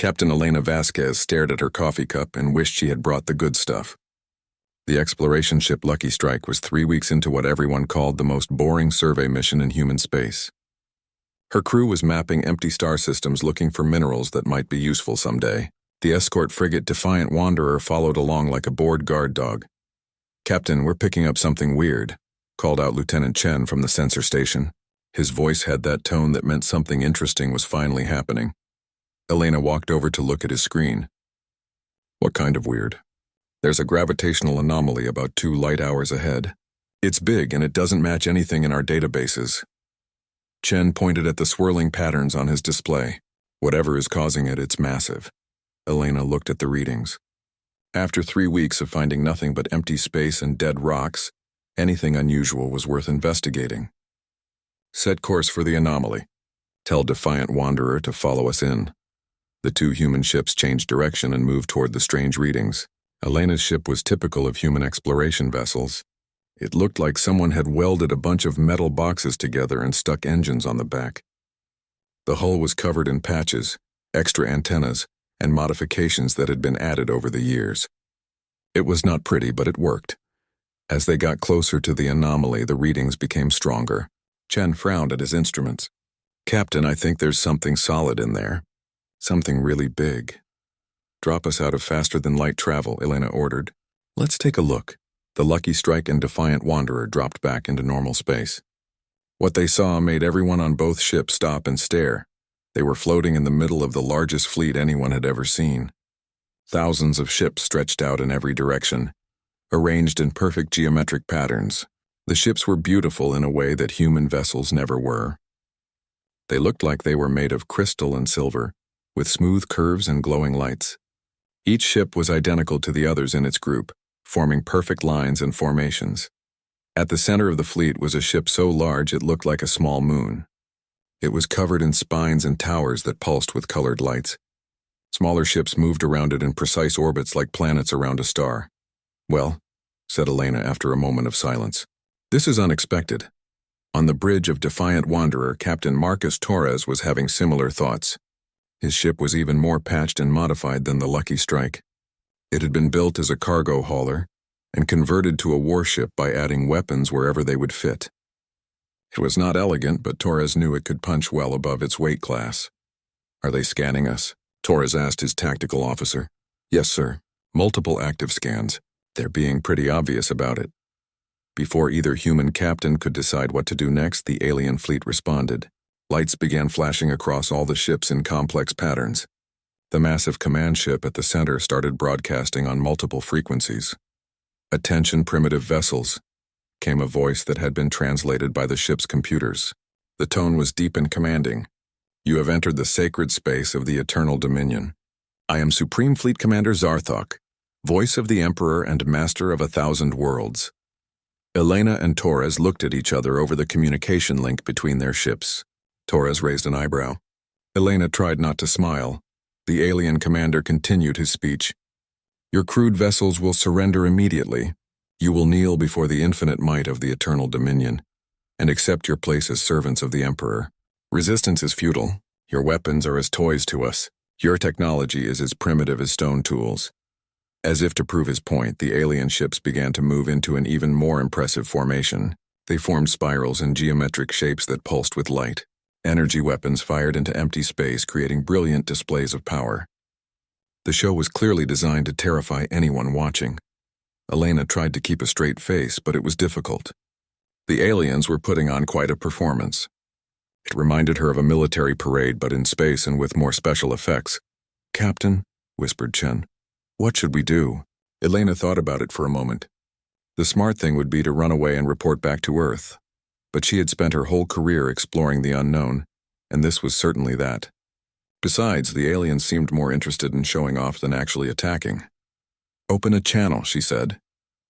Captain Elena Vasquez stared at her coffee cup and wished she had brought the good stuff. The exploration ship Lucky Strike was 3 weeks into what everyone called the most boring survey mission in human space. Her crew was mapping empty star systems looking for minerals that might be useful someday. The escort frigate Defiant Wanderer followed along like a bored guard dog. "Captain, we're picking up something weird," called out Lieutenant Chen from the sensor station. His voice had that tone that meant something interesting was finally happening. Elena walked over to look at his screen. "What kind of weird?" "There's a gravitational anomaly about 2 light hours ahead. It's big and it doesn't match anything in our databases." Chen pointed at the swirling patterns on his display. "Whatever is causing it, it's massive." Elena looked at the readings. After 3 weeks of finding nothing but empty space and dead rocks, anything unusual was worth investigating. "Set course for the anomaly. Tell Defiant Wanderer to follow us in." The 2 human ships changed direction and moved toward the strange readings. Elena's ship was typical of human exploration vessels. It looked like someone had welded a bunch of metal boxes together and stuck engines on the back. The hull was covered in patches, extra antennas, and modifications that had been added over the years. It was not pretty, but it worked. As they got closer to the anomaly, the readings became stronger. Chen frowned at his instruments. "Captain, I think there's something solid in there. Something really big." "Drop us out of faster-than-light travel," Elena ordered. "Let's take a look." The Lucky Strike and Defiant Wanderer dropped back into normal space. What they saw made everyone on both ships stop and stare. They were floating in the middle of the largest fleet anyone had ever seen. Thousands of ships stretched out in every direction, arranged in perfect geometric patterns. The ships were beautiful in a way that human vessels never were. They looked like they were made of crystal and silver, with smooth curves and glowing lights. Each ship was identical to the others in its group, forming perfect lines and formations. At the center of the fleet was a ship so large it looked like a small moon. It was covered in spines and towers that pulsed with colored lights. Smaller ships moved around it in precise orbits like planets around a star. "Well," said Elena after a moment of silence, "this is unexpected." On the bridge of Defiant Wanderer, Captain Marcus Torres was having similar thoughts. His ship was even more patched and modified than the Lucky Strike. It had been built as a cargo hauler and converted to a warship by adding weapons wherever they would fit. It was not elegant, but Torres knew it could punch well above its weight class. "Are they scanning us?" Torres asked his tactical officer. "Yes, sir. Multiple active scans. They're being pretty obvious about it." Before either human captain could decide what to do next, the alien fleet responded. Lights began flashing across all the ships in complex patterns. The massive command ship at the center started broadcasting on multiple frequencies. "Attention, primitive vessels," came a voice that had been translated by the ship's computers. The tone was deep and commanding. "You have entered the sacred space of the Eternal Dominion. I am Supreme Fleet Commander Zarthok, voice of the Emperor and master of 1,000 worlds." Elena and Torres looked at each other over the communication link between their ships. Torres raised an eyebrow. Elena tried not to smile. The alien commander continued his speech. "Your crewed vessels will surrender immediately. You will kneel before the infinite might of the Eternal Dominion and accept your place as servants of the Emperor. Resistance is futile. Your weapons are as toys to us. Your technology is as primitive as stone tools." As if to prove his point, the alien ships began to move into an even more impressive formation. They formed spirals in geometric shapes that pulsed with light. Energy weapons fired into empty space, creating brilliant displays of power. The show was clearly designed to terrify anyone watching. Elena tried to keep a straight face, but it was difficult. The aliens were putting on quite a performance. It reminded her of a military parade, but in space and with more special effects. "Captain," whispered Chen, "what should we do?" Elena thought about it for a moment. The smart thing would be to run away and report back to Earth. But she had spent her whole career exploring the unknown, and this was certainly that. Besides, the aliens seemed more interested in showing off than actually attacking. "Open a channel," she said.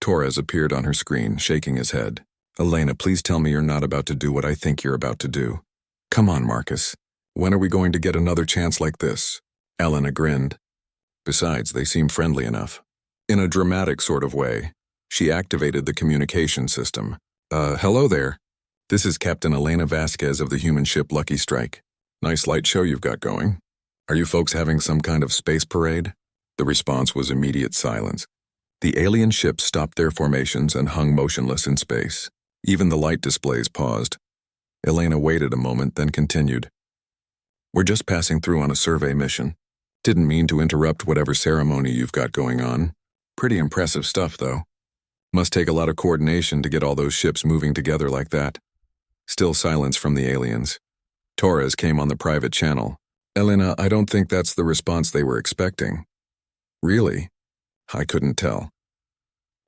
Torres appeared on her screen, shaking his head. "Elena, please tell me you're not about to do what I think you're about to do. Come on, Marcus. When are we going to get another chance like this?" Elena grinned. Besides, they seem friendly enough. In a dramatic sort of way, she activated the communication system. Hello there. This is Captain Elena Vasquez of the human ship Lucky Strike. Nice light show you've got going. Are you folks having some kind of space parade? The response was immediate silence. The alien ships stopped their formations and hung motionless in space. Even the light displays paused. Elena waited a moment, then continued. We're just passing through on a survey mission. Didn't mean to interrupt whatever ceremony you've got going on. Pretty impressive stuff, though. Must take a lot of coordination to get all those ships moving together like that. Still silence from the aliens. Torres came on the private channel. Elena, I don't think that's the response they were expecting. Really? I couldn't tell.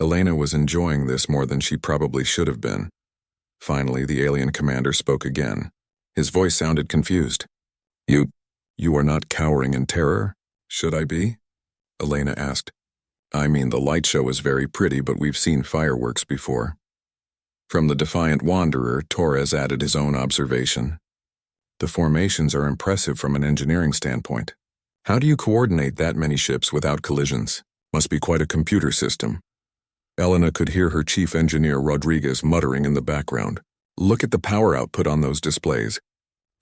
Elena was enjoying this more than she probably should have been. Finally, the alien commander spoke again. His voice sounded confused. You are not cowering in terror? Should I be? Elena asked. I mean, the light show is very pretty, but we've seen fireworks before. From the defiant wanderer, Torres added his own observation. The formations are impressive from an engineering standpoint. How do you coordinate that many ships without collisions? Must be quite a computer system. Elena could hear her chief engineer Rodriguez muttering in the background. Look at the power output on those displays.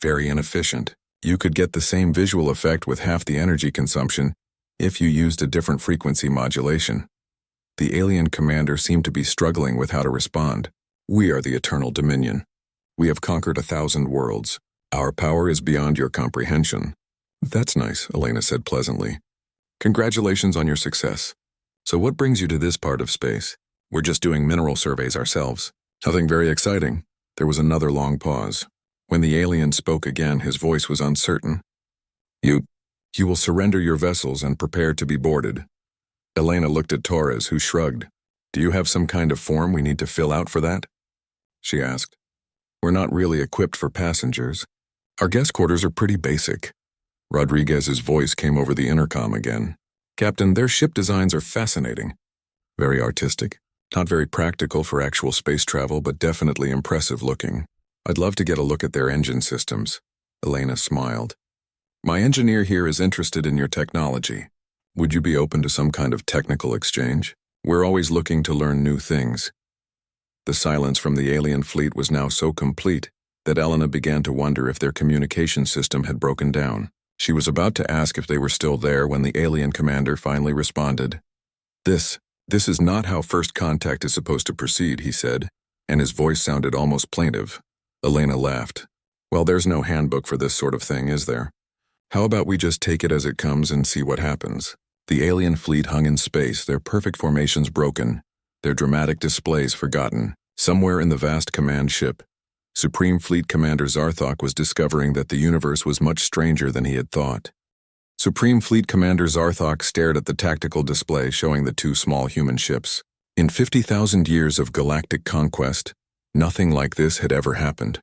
Very inefficient. You could get the same visual effect with half the energy consumption if you used a different frequency modulation. The alien commander seemed to be struggling with how to respond. We are the Eternal Dominion. We have conquered 1,000 worlds. Our power is beyond your comprehension. That's nice, Elena said pleasantly. Congratulations on your success. So what brings you to this part of space? We're just doing mineral surveys ourselves. Nothing very exciting. There was another long pause. When the alien spoke again, his voice was uncertain. You will surrender your vessels and prepare to be boarded. Elena looked at Torres, who shrugged. Do you have some kind of form we need to fill out for that? She asked. We're not really equipped for passengers. Our guest quarters are pretty basic. Rodriguez's voice came over the intercom again. Captain, their ship designs are fascinating. Very artistic. Not very practical for actual space travel, but definitely impressive looking. I'd love to get a look at their engine systems. Elena smiled. My engineer here is interested in your technology. Would you be open to some kind of technical exchange? We're always looking to learn new things. The silence from the alien fleet was now so complete that Elena began to wonder if their communication system had broken down. She was about to ask if they were still there when the alien commander finally responded. This is not how first contact is supposed to proceed, he said, and his voice sounded almost plaintive. Elena laughed. Well, there's no handbook for this sort of thing, is there? How about we just take it as it comes and see what happens? The alien fleet hung in space, their perfect formations broken, their dramatic displays forgotten. Somewhere in the vast command ship, Supreme Fleet Commander Zarthok was discovering that the universe was much stranger than he had thought. Supreme Fleet Commander Zarthok stared at the tactical display showing the two small human ships. In 50,000 years of galactic conquest, nothing like this had ever happened.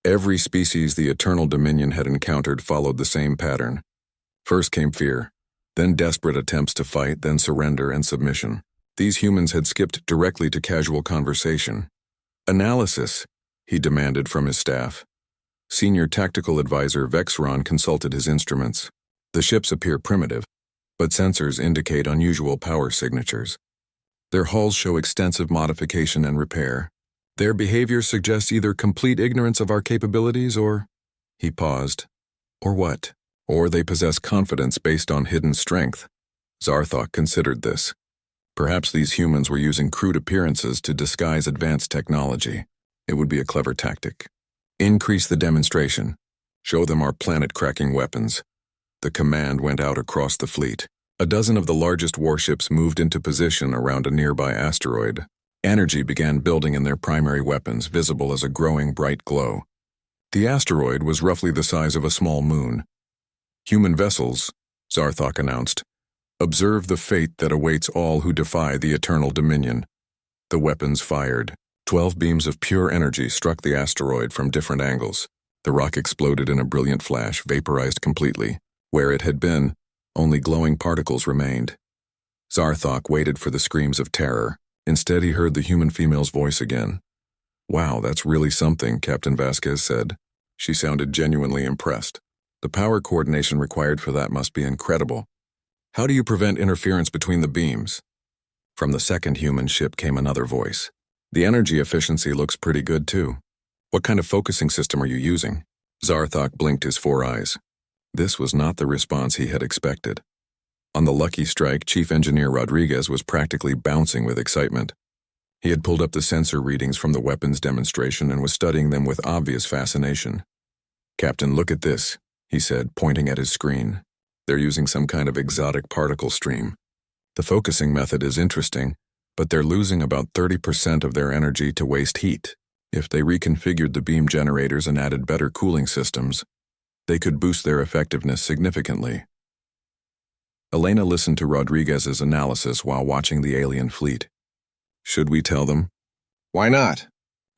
Every species the Eternal Dominion had encountered followed the same pattern. First came fear, then desperate attempts to fight, then surrender and submission. These humans had skipped directly to casual conversation. Analysis, he demanded from his staff. Senior Tactical Advisor Vexron consulted his instruments. The ships appear primitive, but sensors indicate unusual power signatures. Their hulls show extensive modification and repair. Their behavior suggests either complete ignorance of our capabilities or... He paused. Or what? Or they possess confidence based on hidden strength. Zarthok considered this. Perhaps these humans were using crude appearances to disguise advanced technology. It would be a clever tactic. Increase the demonstration. Show them our planet-cracking weapons. The command went out across the fleet. A dozen of the largest warships moved into position around a nearby asteroid. Energy began building in their primary weapons, visible as a growing bright glow. The asteroid was roughly the size of a small moon. Human vessels, Zarthok announced. Observe the fate that awaits all who defy the Eternal Dominion. The weapons fired. 12 beams of pure energy struck the asteroid from different angles. The rock exploded in a brilliant flash, vaporized completely. Where it had been, only glowing particles remained. Zarthok waited for the screams of terror. Instead, he heard the human female's voice again. Wow, that's really something, Captain Vasquez said. She sounded genuinely impressed. The power coordination required for that must be incredible. How do you prevent interference between the beams? From the second human ship came another voice. The energy efficiency looks pretty good too. What kind of focusing system are you using? Zarthok blinked his 4 eyes. This was not the response he had expected. On the Lucky Strike, Chief Engineer Rodriguez was practically bouncing with excitement. He had pulled up the sensor readings from the weapons demonstration and was studying them with obvious fascination. "Captain, look at this," he said, pointing at his screen. "They're using some kind of exotic particle stream. The focusing method is interesting, but they're losing about 30% of their energy to waste heat. If they reconfigured the beam generators and added better cooling systems, they could boost their effectiveness significantly." Elena listened to Rodriguez's analysis while watching the alien fleet. "Should we tell them?" Why not?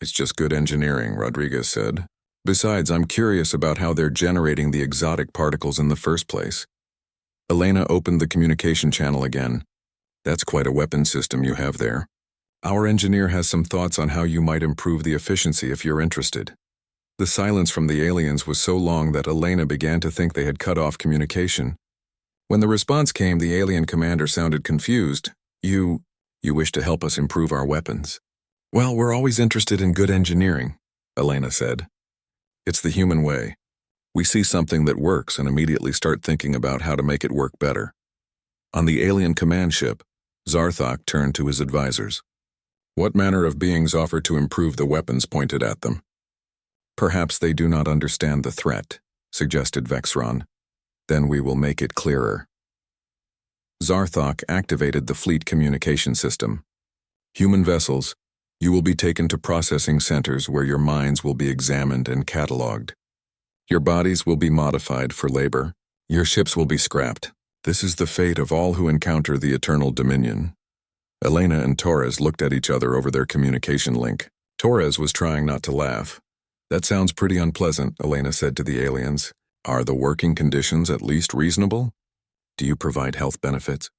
"It's just good engineering," Rodriguez said. "Besides, I'm curious about how they're generating the exotic particles in the first place." Elena opened the communication channel again. "That's quite a weapon system you have there. Our engineer has some thoughts on how you might improve the efficiency if you're interested." The silence from the aliens was so long that Elena began to think they had cut off communication. When the response came, the alien commander sounded confused. You wish to help us improve our weapons?" "Well, we're always interested in good engineering," Elena said. "It's the human way. We see something that works and immediately start thinking about how to make it work better." On the alien command ship, Zarthok turned to his advisors. "What manner of beings offer to improve the weapons pointed at them?" "Perhaps they do not understand the threat," suggested Vexron. "Then we will make it clearer." Zarthok activated the fleet communication system. "Human vessels, you will be taken to processing centers where your minds will be examined and cataloged. Your bodies will be modified for labor. Your ships will be scrapped. This is the fate of all who encounter the Eternal Dominion." Elena and Torres looked at each other over their communication link. Torres was trying not to laugh. "That sounds pretty unpleasant," Elena said to the aliens. "Are the working conditions at least reasonable? Do you provide health benefits?"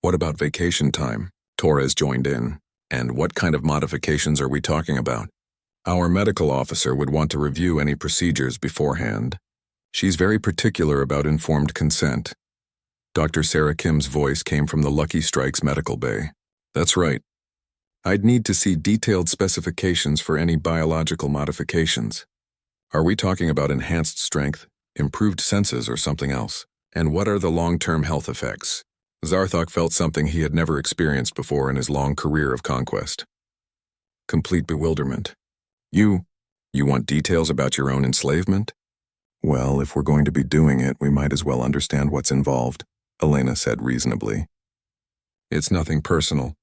"What about vacation time?" Torres joined in. "And what kind of modifications are we talking about?" "Our medical officer would want to review any procedures beforehand. She's very particular about informed consent." Dr. Sarah Kim's voice came from the Lucky Strike's medical bay. "That's right. I'd need to see detailed specifications for any biological modifications. Are we talking about enhanced strength, improved senses, or something else? And what are the long-term health effects?" Zarthok felt something he had never experienced before in his long career of conquest. Complete bewilderment. You want details about your own enslavement?" "Well, if we're going to be doing it, we might as well understand what's involved," Elena said reasonably. "It's nothing personal.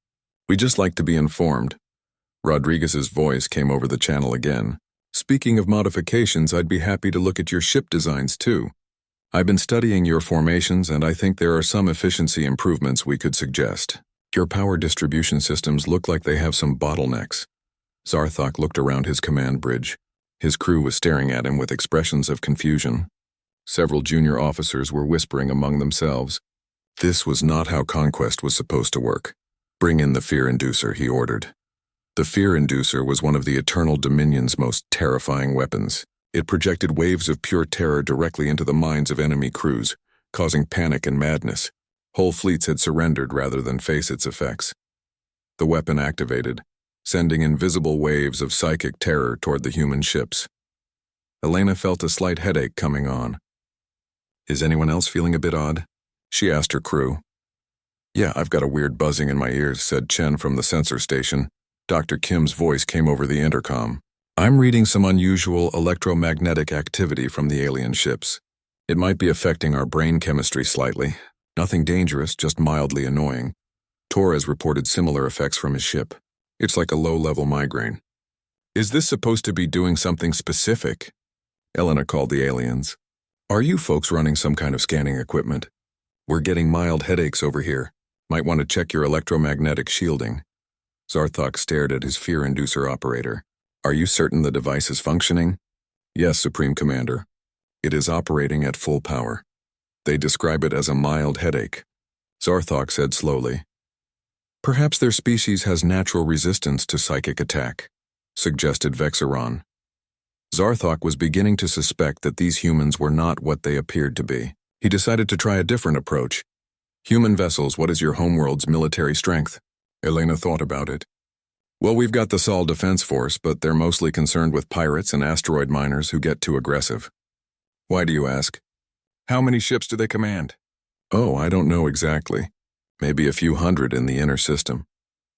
We just like to be informed." Rodriguez's voice came over the channel again. "Speaking of modifications, I'd be happy to look at your ship designs too. I've been studying your formations, and I think there are some efficiency improvements we could suggest. Your power distribution systems look like they have some bottlenecks." Zarthok looked around his command bridge. His crew was staring at him with expressions of confusion. Several junior officers were whispering among themselves. This was not how conquest was supposed to work. "Bring in the Fear Inducer," he ordered. The Fear Inducer was one of the Eternal Dominion's most terrifying weapons. It projected waves of pure terror directly into the minds of enemy crews, causing panic and madness. Whole fleets had surrendered rather than face its effects. The weapon activated, sending invisible waves of psychic terror toward the human ships. Elena felt a slight headache coming on. "Is anyone else feeling a bit odd?" she asked her crew. "Yeah, I've got a weird buzzing in my ears," said Chen from the sensor station. Dr. Kim's voice came over the intercom. "I'm reading some unusual electromagnetic activity from the alien ships. It might be affecting our brain chemistry slightly. Nothing dangerous, just mildly annoying." Torres reported similar effects from his ship. "It's like a low-level migraine." "Is this supposed to be doing something specific?" Elena called the aliens. "Are you folks running some kind of scanning equipment? We're getting mild headaches over here. Might want to check your electromagnetic shielding." Zarthok stared at his Fear Inducer operator. "Are you certain the device is functioning?" "Yes, Supreme Commander. It is operating at full power. They describe it as a mild headache." Zarthok said slowly. "Perhaps their species has natural resistance to psychic attack," suggested Vexeron. Zarthok was beginning to suspect that these humans were not what they appeared to be. He decided to try a different approach. "Human vessels, what is your homeworld's military strength?" Elena thought about it. "Well, we've got the Sol Defense Force, but they're mostly concerned with pirates and asteroid miners who get too aggressive." "Why do you ask?" How many ships do they command? Oh, I don't know exactly. Maybe a few hundred in the inner system.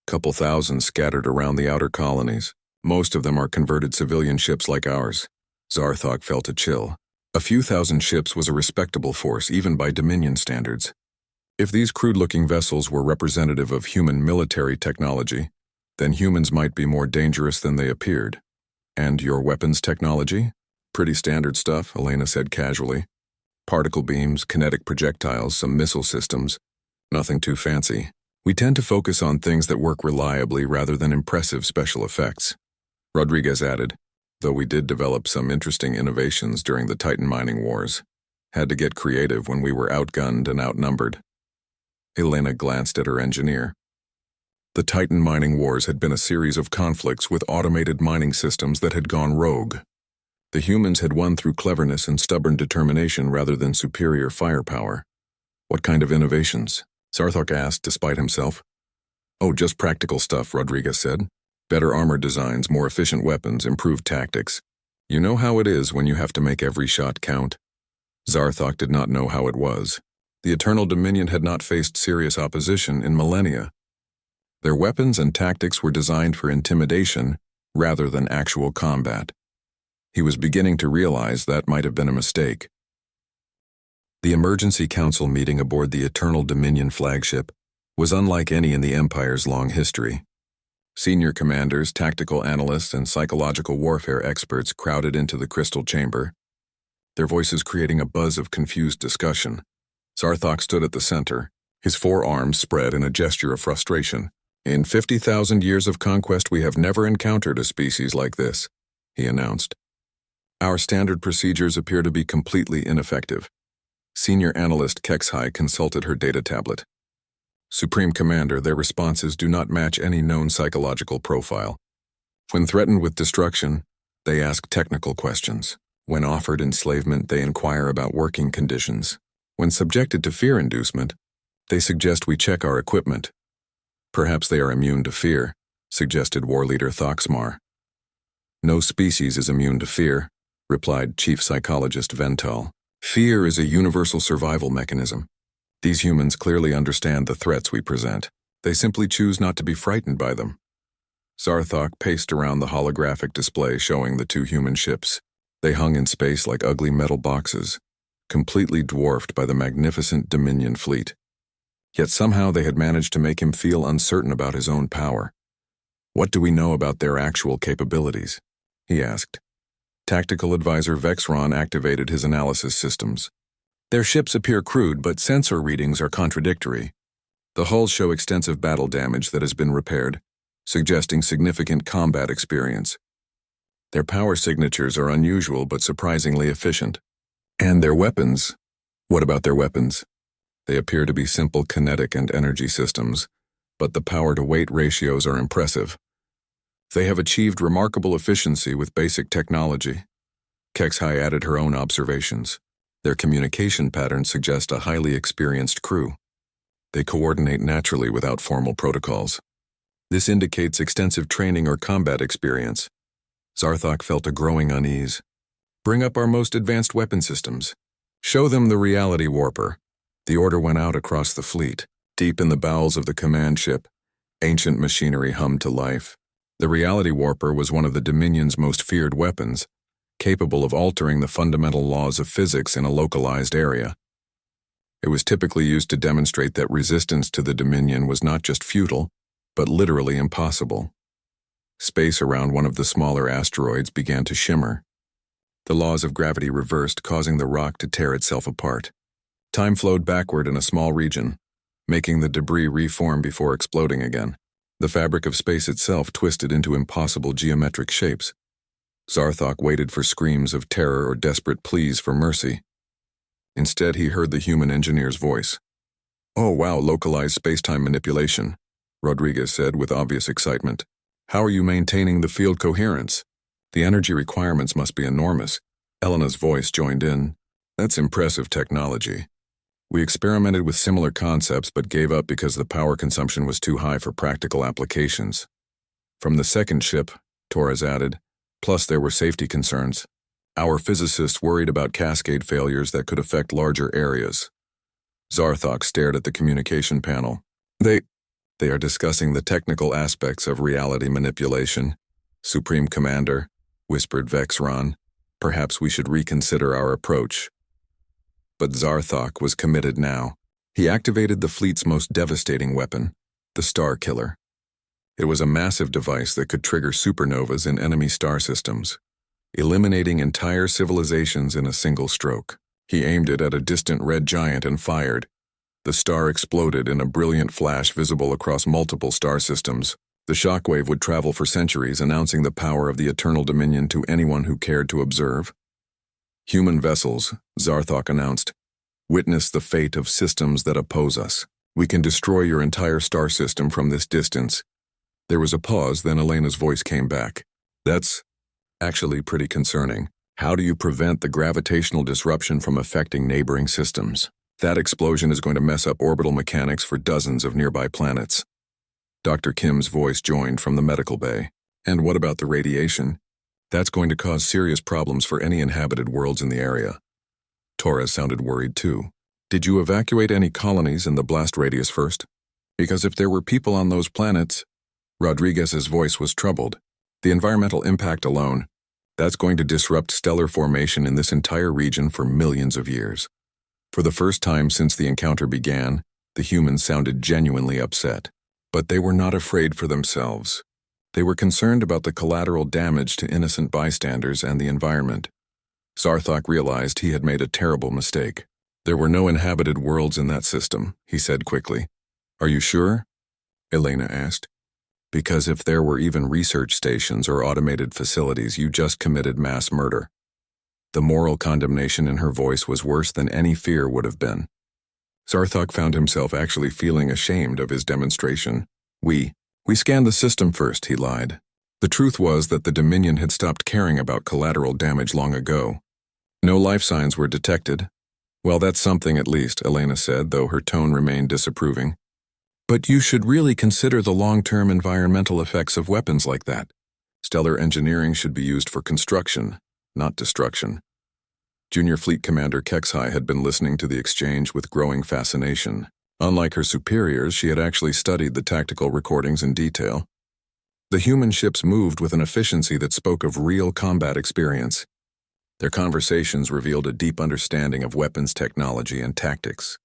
Couple thousand scattered around the outer colonies. Most of them are converted civilian ships like ours. Zarthok felt a chill. A few thousand ships was a respectable force even by Dominion standards. If these crude-looking vessels were representative of human military technology, then humans might be more dangerous than they appeared. And your weapons technology? Pretty standard stuff, Elena said casually. Particle beams, kinetic projectiles, some missile systems. Nothing too fancy. We tend to focus on things that work reliably rather than impressive special effects. Rodriguez added, though we did develop some interesting innovations during the Titan mining wars. Had to get creative when we were outgunned and outnumbered. Elena glanced at her engineer. The Titan mining wars had been a series of conflicts with automated mining systems that had gone rogue. The humans had won through cleverness and stubborn determination rather than superior firepower. What kind of innovations? Zarthok asked despite himself. Oh, just practical stuff, Rodriguez said. Better armor designs, more efficient weapons, improved tactics. You know how it is when you have to make every shot count. Zarthok did not know how it was. The Eternal Dominion had not faced serious opposition in millennia. Their weapons and tactics were designed for intimidation rather than actual combat. He was beginning to realize that might have been a mistake. The emergency council meeting aboard the Eternal Dominion flagship was unlike any in the Empire's long history. Senior commanders, tactical analysts, and psychological warfare experts crowded into the crystal chamber, their voices creating a buzz of confused discussion. Zarthok stood at the center, his forearms spread in a gesture of frustration. In 50,000 years of conquest, we have never encountered a species like this, he announced. Our standard procedures appear to be completely ineffective. Senior analyst Kexhai consulted her data tablet. Supreme Commander, their responses do not match any known psychological profile. When threatened with destruction, they ask technical questions. When offered enslavement, they inquire about working conditions. When subjected to fear inducement, they suggest we check our equipment. Perhaps they are immune to fear, suggested War Leader Thoxmar. No species is immune to fear, replied Chief Psychologist Vental. Fear is a universal survival mechanism. These humans clearly understand the threats we present. They simply choose not to be frightened by them. Zarthok paced around the holographic display showing the two human ships. They hung in space like ugly metal boxes, completely dwarfed by the magnificent Dominion fleet. Yet somehow they had managed to make him feel uncertain about his own power. What do we know about their actual capabilities? He asked. Tactical advisor Vexron activated his analysis systems. Their ships appear crude, but sensor readings are contradictory. The hulls show extensive battle damage that has been repaired, suggesting significant combat experience. Their power signatures are unusual but surprisingly efficient. And their weapons? What about their weapons? They appear to be simple kinetic and energy systems, but the power-to-weight ratios are impressive. They have achieved remarkable efficiency with basic technology. Kexhai added her own observations. Their communication patterns suggest a highly experienced crew. They coordinate naturally without formal protocols. This indicates extensive training or combat experience. Zarthok felt a growing unease. Bring up our most advanced weapon systems. Show them the reality warper. The order went out across the fleet. Deep in the bowels of the command ship, ancient machinery hummed to life. The reality warper was one of the Dominion's most feared weapons, capable of altering the fundamental laws of physics in a localized area. It was typically used to demonstrate that resistance to the Dominion was not just futile, but literally impossible. Space around one of the smaller asteroids began to shimmer. The laws of gravity reversed, causing the rock to tear itself apart. Time flowed backward in a small region, making the debris reform before exploding again. The fabric of space itself twisted into impossible geometric shapes. Zarthok waited for screams of terror or desperate pleas for mercy. Instead, he heard the human engineer's voice. "Oh wow, localized space-time manipulation," Rodriguez said with obvious excitement. "How are you maintaining the field coherence? The energy requirements must be enormous." Elena's voice joined in. "That's impressive technology. We experimented with similar concepts but gave up because the power consumption was too high for practical applications." From the second ship, Torres added, "Plus there were safety concerns. Our physicists worried about cascade failures that could affect larger areas. Zarthok stared at the communication panel. They are discussing the technical aspects of reality manipulation. Supreme Commander, whispered Vexron. Perhaps we should reconsider our approach. But Zarthok was committed now. He activated the fleet's most devastating weapon, the Star Killer. It was a massive device that could trigger supernovas in enemy star systems, eliminating entire civilizations in a single stroke. He aimed it at a distant red giant and fired. The star exploded in a brilliant flash visible across multiple star systems. The shockwave would travel for centuries, announcing the power of the Eternal Dominion to anyone who cared to observe. Human vessels, Zarthok announced, witness the fate of systems that oppose us. We can destroy your entire star system from this distance. There was a pause, then Elena's voice came back. That's actually pretty concerning. How do you prevent the gravitational disruption from affecting neighboring systems? That explosion is going to mess up orbital mechanics for dozens of nearby planets. Dr. Kim's voice joined from the medical bay. And what about the radiation? That's going to cause serious problems for any inhabited worlds in the area. Torres sounded worried too. Did you evacuate any colonies in the blast radius first? Because if there were people on those planets... Rodriguez's voice was troubled. The environmental impact alone, that's going to disrupt stellar formation in this entire region for millions of years. For the first time since the encounter began, the humans sounded genuinely upset. But they were not afraid for themselves. They were concerned about the collateral damage to innocent bystanders and the environment. Zarthok realized he had made a terrible mistake. There were no inhabited worlds in that system, he said quickly. Are you sure? Elena asked. Because if there were even research stations or automated facilities, you just committed mass murder. The moral condemnation in her voice was worse than any fear would have been. Zarthok found himself actually feeling ashamed of his demonstration. We scanned the system first, he lied. The truth was that the Dominion had stopped caring about collateral damage long ago. No life signs were detected. Well, that's something at least, Elena said, though her tone remained disapproving. But you should really consider the long-term environmental effects of weapons like that. Stellar engineering should be used for construction, not destruction. Junior Fleet Commander Kexhai had been listening to the exchange with growing fascination. Unlike her superiors, she had actually studied the tactical recordings in detail. The human ships moved with an efficiency that spoke of real combat experience. Their conversations revealed a deep understanding of weapons technology and tactics.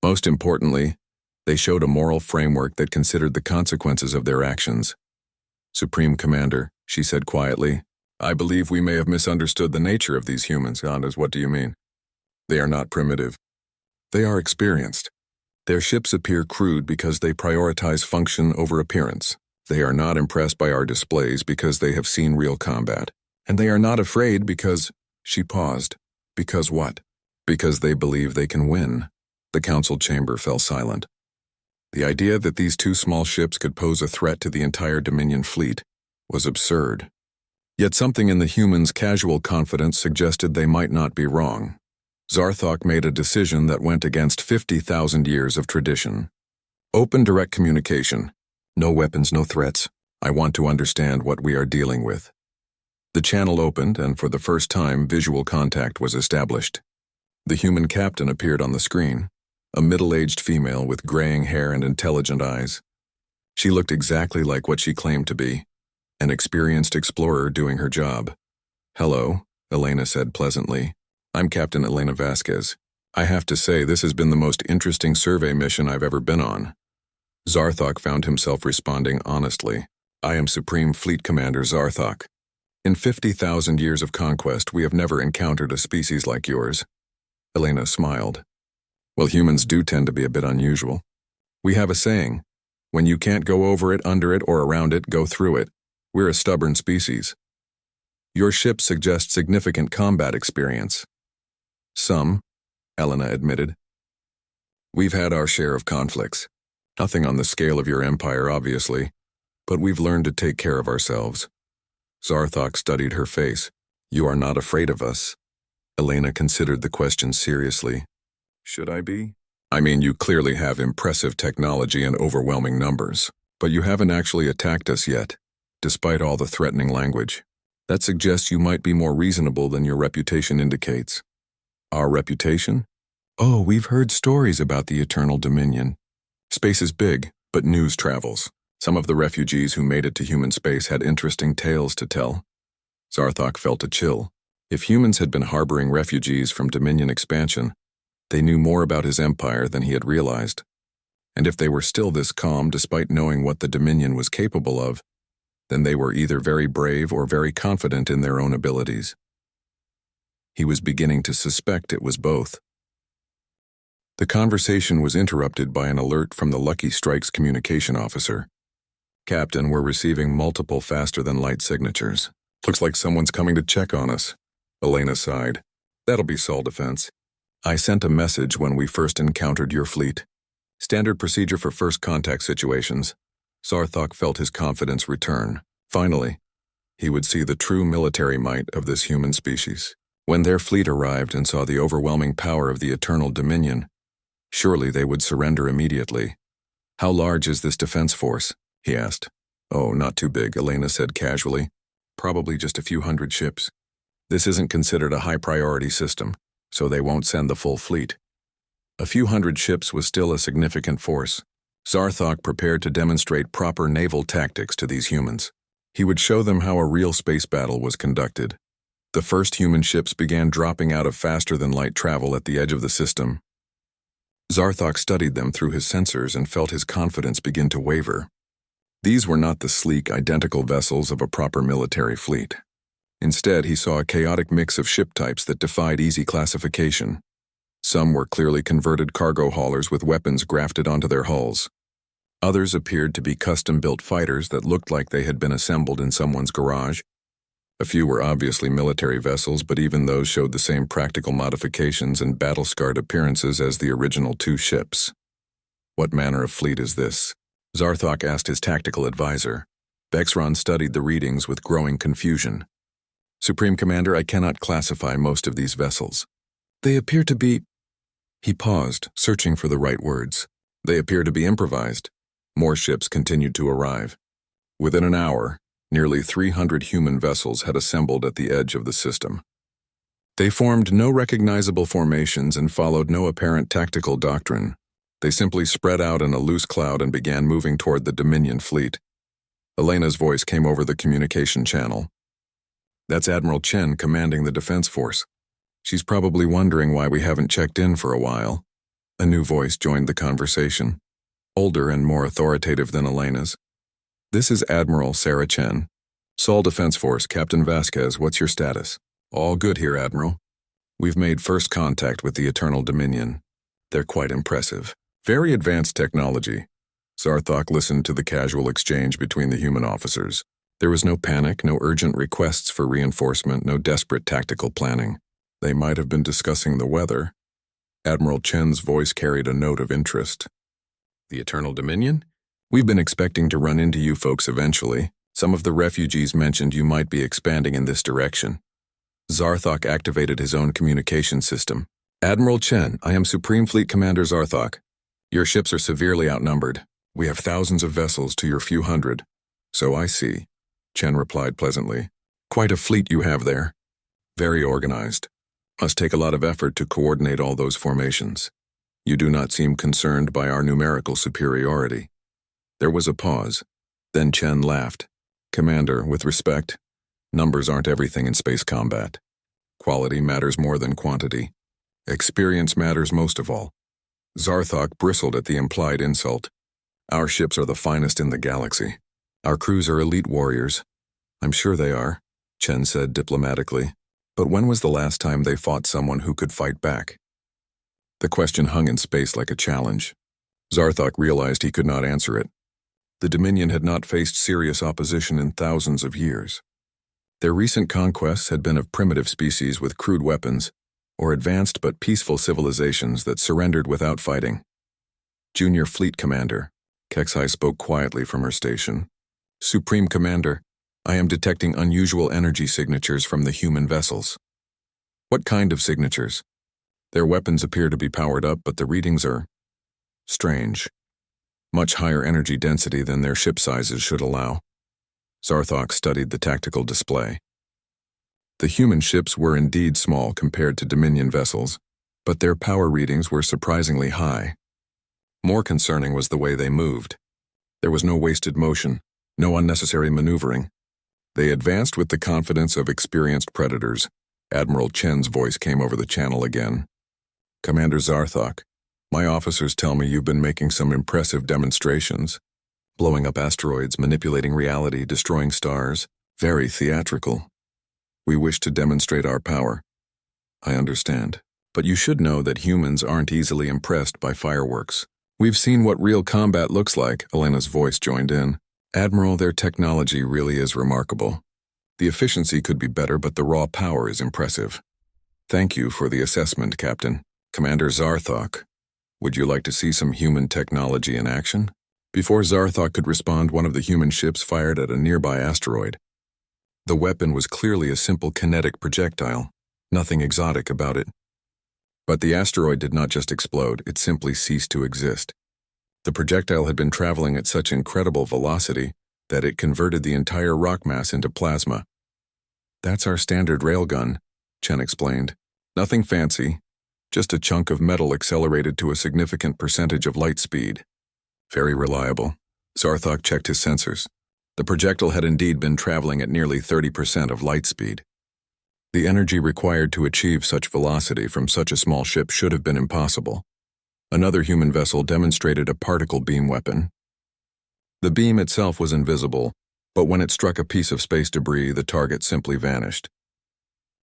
Most importantly, they showed a moral framework that considered the consequences of their actions. Supreme Commander, she said quietly, I believe we may have misunderstood the nature of these humans. Anders, what do you mean? They are not primitive. They are experienced. Their ships appear crude because they prioritize function over appearance. They are not impressed by our displays because they have seen real combat. And they are not afraid because... She paused. Because what? Because they believe they can win. The council chamber fell silent. The idea that these two small ships could pose a threat to the entire Dominion fleet was absurd. Yet something in the humans' casual confidence suggested they might not be wrong. Zarthok made a decision that went against 50,000 years of tradition. Open direct communication. No weapons, no threats. I want to understand what we are dealing with. The channel opened, and for the first time, visual contact was established. The human captain appeared on the screen, a middle-aged female with graying hair and intelligent eyes. She looked exactly like what she claimed to be, an experienced explorer doing her job. Hello, Elena said pleasantly. I'm Captain Elena Vasquez. I have to say this has been the most interesting survey mission I've ever been on. Zarthok found himself responding honestly. I am Supreme Fleet Commander Zarthok. In 50,000 years of conquest, we have never encountered a species like yours. Elena smiled. Well, humans do tend to be a bit unusual. We have a saying, when you can't go over it, under it, or around it, go through it. We're a stubborn species. Your ship suggests significant combat experience. Some, Elena admitted. We've had our share of conflicts. Nothing on the scale of your empire, obviously, but we've learned to take care of ourselves. Zarthok studied her face. You are not afraid of us? Elena considered the question seriously. Should I be? I mean, you clearly have impressive technology and overwhelming numbers, but you haven't actually attacked us yet, despite all the threatening language. That suggests you might be more reasonable than your reputation indicates. Our reputation? Oh, we've heard stories about the Eternal Dominion. Space is big, but news travels. Some of the refugees who made it to human space had interesting tales to tell. Zarthok felt a chill. If humans had been harboring refugees from Dominion expansion, they knew more about his empire than he had realized. And if they were still this calm despite knowing what the Dominion was capable of, then they were either very brave or very confident in their own abilities. He was beginning to suspect it was both. The conversation was interrupted by an alert from the Lucky Strike's communication officer. Captain, we're receiving multiple faster-than-light signatures. Looks like someone's coming to check on us. Elena sighed. That'll be Sol Defense. I sent a message when we first encountered your fleet. Standard procedure for first contact situations. Zarthok felt his confidence return. Finally, he would see the true military might of this human species. When their fleet arrived and saw the overwhelming power of the Eternal Dominion, surely they would surrender immediately. How large is this defense force? He asked. Oh, not too big, Elena said casually. Probably just a few hundred ships. This isn't considered a high-priority system, so they won't send the full fleet. A few hundred ships was still a significant force. Zarthok prepared to demonstrate proper naval tactics to these humans. He would show them how a real space battle was conducted. The first human ships began dropping out of faster-than-light travel at the edge of the system. Zarthok studied them through his sensors and felt his confidence begin to waver. These were not the sleek, identical vessels of a proper military fleet. Instead, he saw a chaotic mix of ship types that defied easy classification. Some were clearly converted cargo haulers with weapons grafted onto their hulls. Others appeared to be custom-built fighters that looked like they had been assembled in someone's garage. A few were obviously military vessels, but even those showed the same practical modifications and battle-scarred appearances as the original two ships. What manner of fleet is this? Zarthok asked his tactical advisor. Vexron studied the readings with growing confusion. Supreme Commander, I cannot classify most of these vessels. They appear to be... He paused, searching for the right words. They appear to be improvised. More ships continued to arrive. Within an hour, nearly 300 human vessels had assembled at the edge of the system. They formed no recognizable formations and followed no apparent tactical doctrine. They simply spread out in a loose cloud and began moving toward the Dominion fleet. Elena's voice came over the communication channel. That's Admiral Chen commanding the defense force. She's probably wondering why we haven't checked in for a while. A new voice joined the conversation, older and more authoritative than Elena's. This is Admiral Sarah Chen. Sol Defense Force, Captain Vasquez, what's your status? All good here, Admiral. We've made first contact with the Eternal Dominion. They're quite impressive. Very advanced technology. Zarthok listened to the casual exchange between the human officers. There was no panic, no urgent requests for reinforcement, no desperate tactical planning. They might have been discussing the weather. Admiral Chen's voice carried a note of interest. The Eternal Dominion? We've been expecting to run into you folks eventually. Some of the refugees mentioned you might be expanding in this direction. Zarthok activated his own communication system. Admiral Chen, I am Supreme Fleet Commander Zarthok. Your ships are severely outnumbered. We have thousands of vessels to your few hundred. So I see, Chen replied pleasantly. Quite a fleet you have there. Very organized. Must take a lot of effort to coordinate all those formations. You do not seem concerned by our numerical superiority. There was a pause. Then Chen laughed. Commander, with respect, numbers aren't everything in space combat. Quality matters more than quantity. Experience matters most of all. Zarthok bristled at the implied insult. Our ships are the finest in the galaxy. Our crews are elite warriors. I'm sure they are, Chen said diplomatically. But when was the last time they fought someone who could fight back? The question hung in space like a challenge. Zarthok realized he could not answer it. The Dominion had not faced serious opposition in thousands of years. Their recent conquests had been of primitive species with crude weapons, or advanced but peaceful civilizations that surrendered without fighting. Junior Fleet Commander, Kexai spoke quietly from her station. Supreme Commander, I am detecting unusual energy signatures from the human vessels. What kind of signatures? Their weapons appear to be powered up, but the readings are strange. Much higher energy density than their ship sizes should allow. Zarthok studied the tactical display. The human ships were indeed small compared to Dominion vessels, but their power readings were surprisingly high. More concerning was the way they moved. There was no wasted motion, no unnecessary maneuvering. They advanced with the confidence of experienced predators. Admiral Chen's voice came over the channel again. "Commander Zarthok, my officers tell me you've been making some impressive demonstrations. Blowing up asteroids, manipulating reality, destroying stars. Very theatrical. We wish to demonstrate our power. I understand. But you should know that humans aren't easily impressed by fireworks. We've seen what real combat looks like," Elena's voice joined in. "Admiral, their technology really is remarkable. The efficiency could be better, but the raw power is impressive. Thank you for the assessment, Captain. Commander Zarthok, would you like to see some human technology in action?" Before Zarthok could respond, one of the human ships fired at a nearby asteroid. The weapon was clearly a simple kinetic projectile, nothing exotic about it. But the asteroid did not just explode, it simply ceased to exist. The projectile had been traveling at such incredible velocity that it converted the entire rock mass into plasma. "That's our standard railgun," Chen explained. "Nothing fancy, just a chunk of metal accelerated to a significant percentage of light speed. Very reliable." Zarthok checked his sensors. The projectile had indeed been traveling at nearly 30% of light speed. The energy required to achieve such velocity from such a small ship should have been impossible. Another human vessel demonstrated a particle beam weapon. The beam itself was invisible, but when it struck a piece of space debris, the target simply vanished.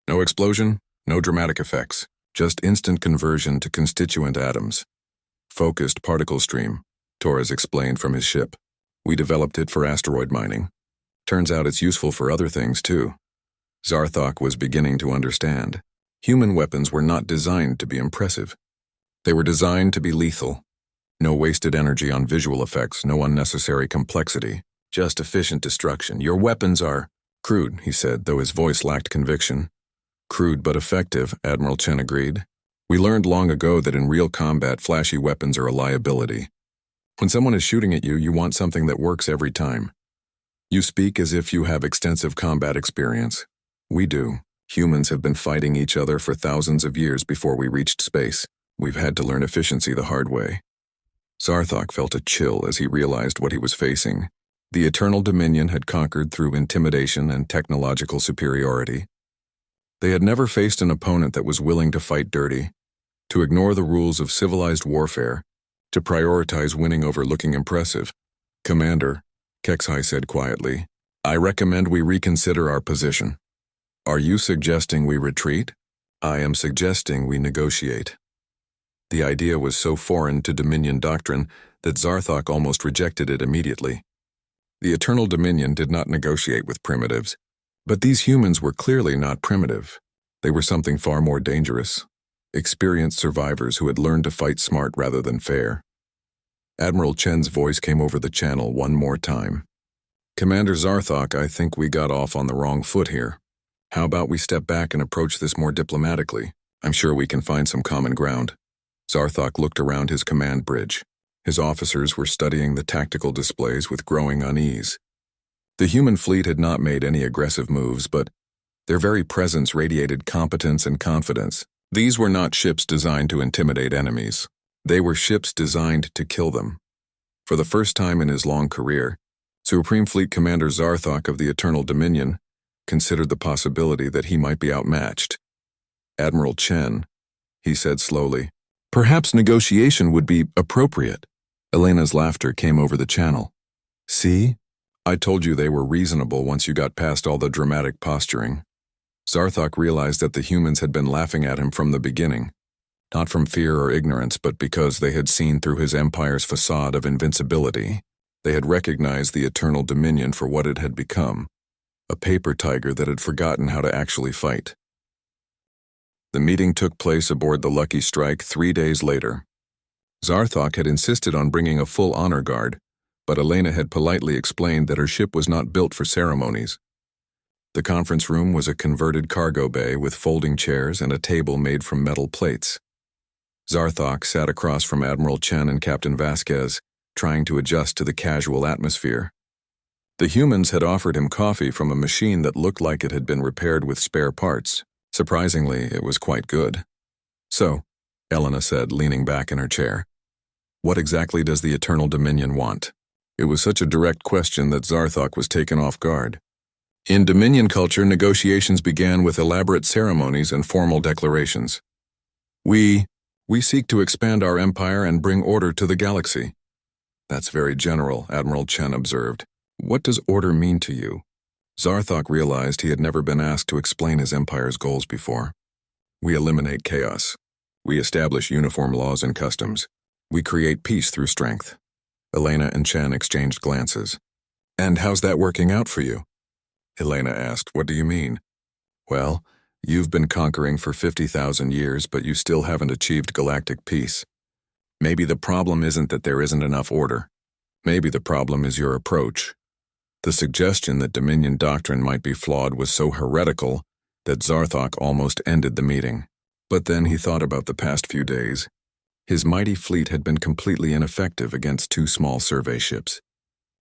No explosion, no dramatic effects, just instant conversion to constituent atoms. "Focused particle stream," Torres explained from his ship. "We developed it for asteroid mining. Turns out it's useful for other things too." Zarthok was beginning to understand. Human weapons were not designed to be impressive. They were designed to be lethal. No wasted energy on visual effects, no unnecessary complexity, just efficient destruction. "Your weapons are crude," he said, though his voice lacked conviction. "Crude but effective," Admiral Chen agreed. "We learned long ago that in real combat, flashy weapons are a liability. When someone is shooting at you, you want something that works every time. You speak as if you have extensive combat experience. We do. Humans have been fighting each other for thousands of years before we reached space. We've had to learn efficiency the hard way." Zarthok felt a chill as he realized what he was facing. The Eternal Dominion had conquered through intimidation and technological superiority. They had never faced an opponent that was willing to fight dirty, to ignore the rules of civilized warfare, to prioritize winning over looking impressive. "Commander," Kexai said quietly, "I recommend we reconsider our position." "Are you suggesting we retreat?" "I am suggesting we negotiate." The idea was so foreign to Dominion doctrine that Zarthok almost rejected it immediately. The Eternal Dominion did not negotiate with primitives, but these humans were clearly not primitive. They were something far more dangerous. Experienced survivors who had learned to fight smart rather than fair. Admiral Chen's voice came over the channel one more time. "Commander Zarthok, I think we got off on the wrong foot here. How about we step back and approach this more diplomatically? I'm sure we can find some common ground." Zarthok looked around his command bridge. His officers were studying the tactical displays with growing unease. The human fleet had not made any aggressive moves, but their very presence radiated competence and confidence. These were not ships designed to intimidate enemies. They were ships designed to kill them. For the first time in his long career, Supreme Fleet Commander Zarthok of the Eternal Dominion considered the possibility that he might be outmatched. "Admiral Chen," he said slowly, "perhaps negotiation would be appropriate." Elena's laughter came over the channel. "See? I told you they were reasonable once you got past all the dramatic posturing." Zarthok realized that the humans had been laughing at him from the beginning, not from fear or ignorance, but because they had seen through his empire's facade of invincibility. They had recognized the Eternal Dominion for what it had become, a paper tiger that had forgotten how to actually fight. The meeting took place aboard the Lucky Strike 3 days later. Zarthok had insisted on bringing a full honor guard, but Elena had politely explained that her ship was not built for ceremonies. The conference room was a converted cargo bay with folding chairs and a table made from metal plates. Zarthok sat across from Admiral Chen and Captain Vasquez, trying to adjust to the casual atmosphere. The humans had offered him coffee from a machine that looked like it had been repaired with spare parts. Surprisingly, it was quite good. "So," Elena said, leaning back in her chair, "what exactly does the Eternal Dominion want?" It was such a direct question that Zarthok was taken off guard. In Dominion culture, negotiations began with elaborate ceremonies and formal declarations. We seek to expand our empire and bring order to the galaxy." "That's very general," Admiral Chen observed. "What does order mean to you?" Zarthok realized he had never been asked to explain his empire's goals before. "We eliminate chaos. We establish uniform laws and customs. We create peace through strength." Elena and Chen exchanged glances. "And how's that working out for you?" Elena asked. "What do you mean?" "Well, you've been conquering for 50,000 years, but you still haven't achieved galactic peace. Maybe the problem isn't that there isn't enough order. Maybe the problem is your approach." The suggestion that Dominion doctrine might be flawed was so heretical that Zarthok almost ended the meeting. But then he thought about the past few days. His mighty fleet had been completely ineffective against 2 small survey ships.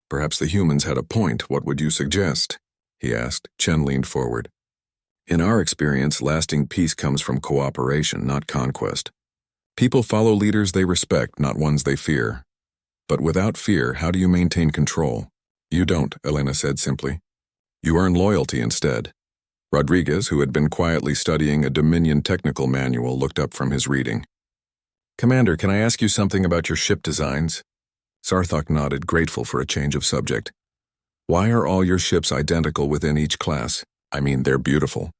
"Perhaps the humans had a point. What would you suggest?" he asked. Chen leaned forward. "In our experience, lasting peace comes from cooperation, not conquest. People follow leaders they respect, not ones they fear. But without fear, how do you maintain control?" "You don't," Elena said simply. "You earn loyalty instead." Rodriguez, who had been quietly studying a Dominion technical manual, looked up from his reading. "Commander, can I ask you something about your ship designs?" Zarthok nodded, grateful for a change of subject. "Why are all your ships identical within each class? I mean, they're beautiful.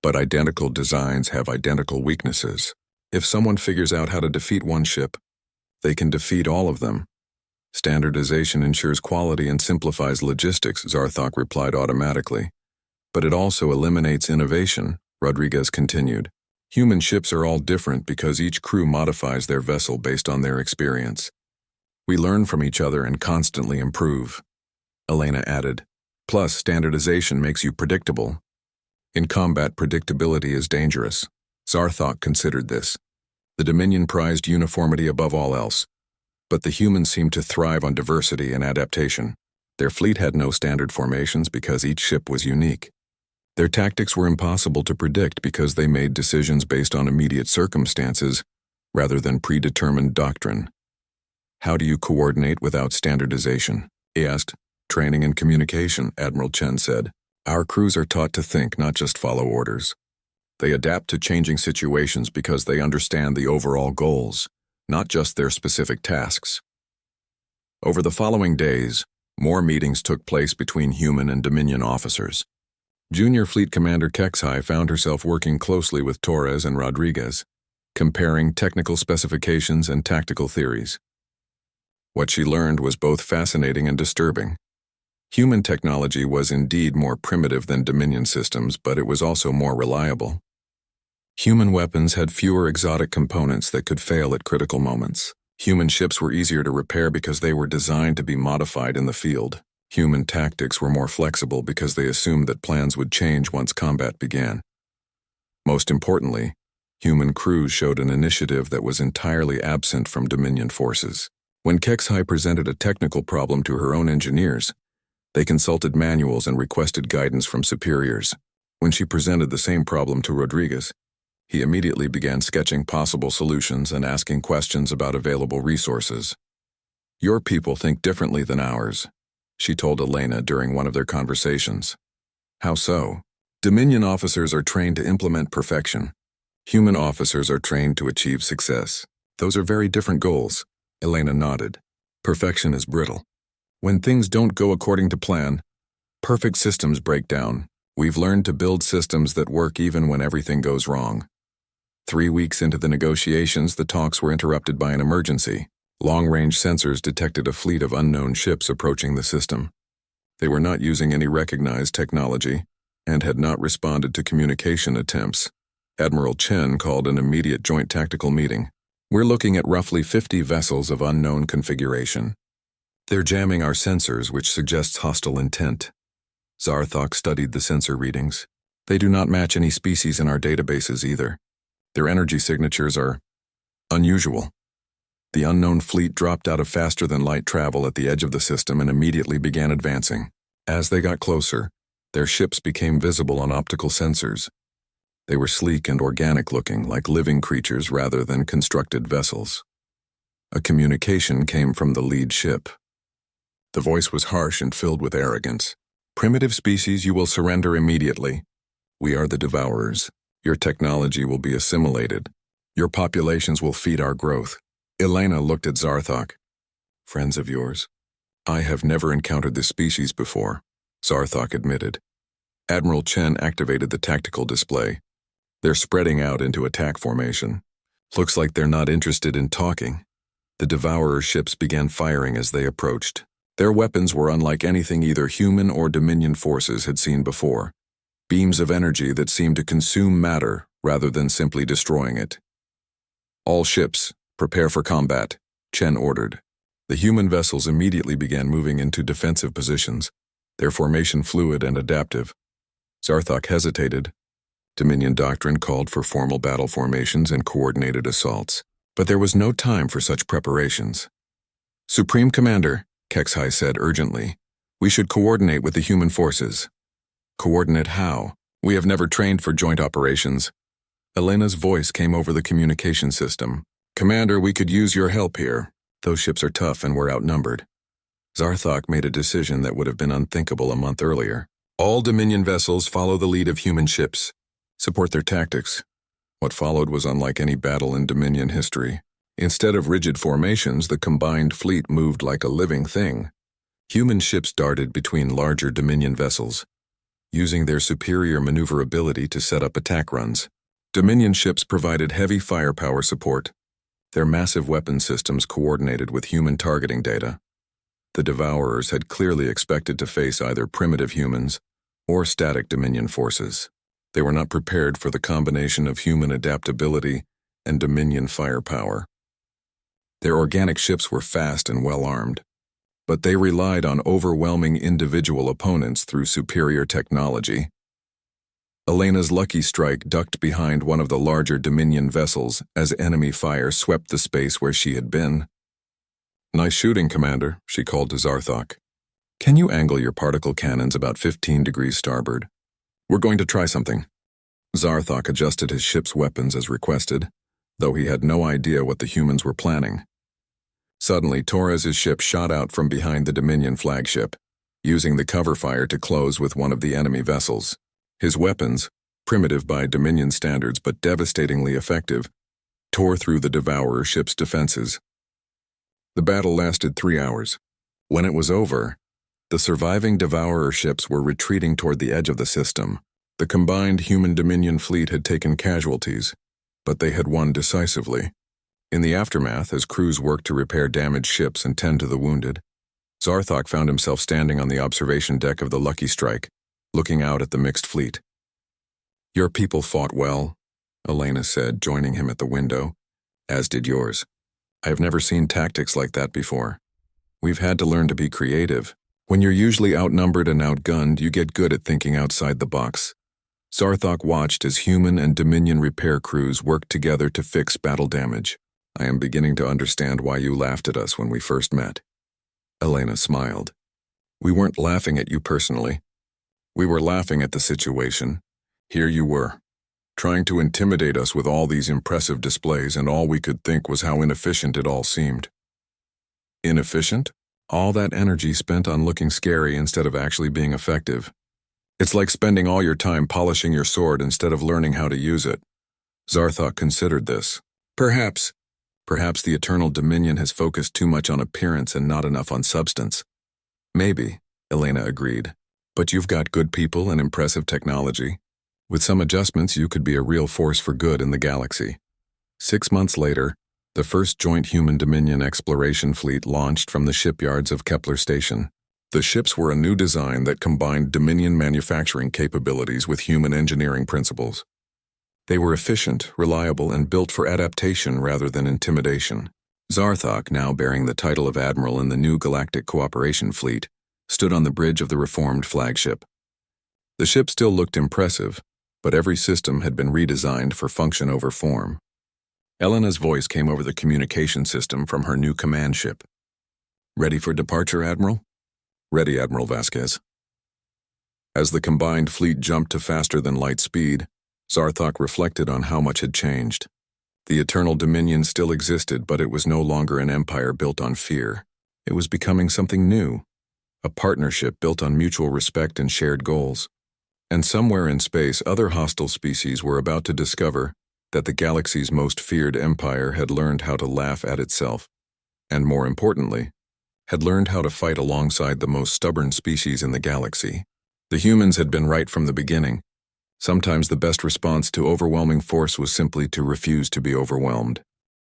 But identical designs have identical weaknesses. If someone figures out how to defeat one ship, they can defeat all of them. Standardization ensures quality and simplifies logistics," Zarthok replied automatically. "But it also eliminates innovation," Rodriguez continued. "Human ships are all different because each crew modifies their vessel based on their experience. We learn from each other and constantly improve," Elena added. "Plus, standardization makes you predictable. In combat, predictability is dangerous." Zarthok considered this. The Dominion prized uniformity above all else. But the humans seemed to thrive on diversity and adaptation. Their fleet had no standard formations because each ship was unique. Their tactics were impossible to predict because they made decisions based on immediate circumstances rather than predetermined doctrine. "How do you coordinate without standardization?" he asked. "Training and communication," Admiral Chen said. "Our crews are taught to think, not just follow orders. They adapt to changing situations because they understand the overall goals, not just their specific tasks." Over the following days, more meetings took place between human and Dominion officers. Junior Fleet Commander Kexhai found herself working closely with Torres and Rodriguez, comparing technical specifications and tactical theories. What she learned was both fascinating and disturbing. Human technology was indeed more primitive than Dominion systems, but it was also more reliable. Human weapons had fewer exotic components that could fail at critical moments. Human ships were easier to repair because they were designed to be modified in the field. Human tactics were more flexible because they assumed that plans would change once combat began. Most importantly, human crews showed an initiative that was entirely absent from Dominion forces. When Kexhai presented a technical problem to her own engineers, they consulted manuals and requested guidance from superiors. When she presented the same problem to Rodriguez, he immediately began sketching possible solutions and asking questions about available resources. "Your people think differently than ours," she told Elena during one of their conversations. "How so?" "Dominion officers are trained to implement perfection. Human officers are trained to achieve success. Those are very different goals." Elena nodded. "Perfection is brittle. When things don't go according to plan, perfect systems break down. We've learned to build systems that work even when everything goes wrong." 3 weeks into the negotiations, the talks were interrupted by an emergency. Long-range sensors detected a fleet of unknown ships approaching the system. They were not using any recognized technology and had not responded to communication attempts. Admiral Chen called an immediate joint tactical meeting. "We're looking at roughly 50 vessels of unknown configuration. They're jamming our sensors, which suggests hostile intent." Zarthok studied the sensor readings. "They do not match any species in our databases either. Their energy signatures are unusual." The unknown fleet dropped out of faster-than-light travel at the edge of the system and immediately began advancing. As they got closer, their ships became visible on optical sensors. They were sleek and organic-looking, like living creatures rather than constructed vessels. A communication came from the lead ship. The voice was harsh and filled with arrogance. "Primitive species, you will surrender immediately. We are the Devourers. Your technology will be assimilated. Your populations will feed our growth." Elena looked at Zarthok. "Friends of yours?" "I have never encountered this species before," Zarthok admitted. Admiral Chen activated the tactical display. "They're spreading out into attack formation. Looks like they're not interested in talking." The Devourer ships began firing as they approached. Their weapons were unlike anything either human or Dominion forces had seen before. Beams of energy that seemed to consume matter rather than simply destroying it. "All ships, prepare for combat," Chen ordered. The human vessels immediately began moving into defensive positions, their formation fluid and adaptive. Zarthok hesitated. Dominion doctrine called for formal battle formations and coordinated assaults, but there was no time for such preparations. "Supreme Commander," Kexhai said urgently, "we should coordinate with the human forces." "Coordinate how? We have never trained for joint operations." Elena's voice came over the communication system. "Commander, we could use your help here. Those ships are tough and we're outnumbered." Zarthok made a decision that would have been unthinkable a month earlier. "All Dominion vessels follow the lead of human ships. Support their tactics." What followed was unlike any battle in Dominion history. Instead of rigid formations, the combined fleet moved like a living thing. Human ships darted between larger Dominion vessels, using their superior maneuverability to set up attack runs. Dominion ships provided heavy firepower support. Their massive weapon systems coordinated with human targeting data. The Devourers had clearly expected to face either primitive humans or static Dominion forces. They were not prepared for the combination of human adaptability and Dominion firepower. Their organic ships were fast and well-armed, but they relied on overwhelming individual opponents through superior technology. Elena's lucky strike ducked behind one of the larger Dominion vessels as enemy fire swept the space where she had been. "Nice shooting, Commander," she called to Zarthok. "Can you angle your particle cannons about 15 degrees starboard? We're going to try something." Zarthok adjusted his ship's weapons as requested, though he had no idea what the humans were planning. Suddenly, Torres's ship shot out from behind the Dominion flagship, using the cover fire to close with one of the enemy vessels. His weapons, primitive by Dominion standards but devastatingly effective, tore through the Devourer ship's defenses. The battle lasted 3 hours. When it was over, the surviving Devourer ships were retreating toward the edge of the system. The combined human-Dominion fleet had taken casualties, but they had won decisively. In the aftermath, as crews worked to repair damaged ships and tend to the wounded, Zarthok found himself standing on the observation deck of the Lucky Strike, looking out at the mixed fleet. "Your people fought well," Elena said, joining him at the window, "as did yours. I have never seen tactics like that before. We've had to learn to be creative. When you're usually outnumbered and outgunned, you get good at thinking outside the box." Zarthok watched as human and Dominion repair crews worked together to fix battle damage. "I am beginning to understand why you laughed at us when we first met." Elena smiled. "We weren't laughing at you personally. We were laughing at the situation. Here you were, trying to intimidate us with all these impressive displays, and all we could think was how inefficient it all seemed." "Inefficient? All that energy spent on looking scary instead of actually being effective. It's like spending all your time polishing your sword instead of learning how to use it." Zarthok considered this. Perhaps the Eternal Dominion has focused too much on appearance and not enough on substance." "Maybe," Elena agreed. "But you've got good people and impressive technology. With some adjustments, you could be a real force for good in the galaxy." 6 months later, the first joint human-Dominion exploration fleet launched from the shipyards of Kepler Station. The ships were a new design that combined Dominion manufacturing capabilities with human engineering principles. They were efficient, reliable, and built for adaptation rather than intimidation. Zarthok, now bearing the title of Admiral in the new Galactic Cooperation Fleet, stood on the bridge of the reformed flagship. The ship still looked impressive, but every system had been redesigned for function over form. Elena's voice came over the communication system from her new command ship. "Ready for departure, Admiral?" "Ready, Admiral Vasquez." As the combined fleet jumped to faster-than-light speed, Zarthok reflected on how much had changed. The Eternal Dominion still existed, but it was no longer an empire built on fear. It was becoming something new, a partnership built on mutual respect and shared goals. And somewhere in space, other hostile species were about to discover that the galaxy's most feared empire had learned how to laugh at itself, and more importantly, had learned how to fight alongside the most stubborn species in the galaxy. The humans had been right from the beginning. Sometimes the best response to overwhelming force was simply to refuse to be overwhelmed.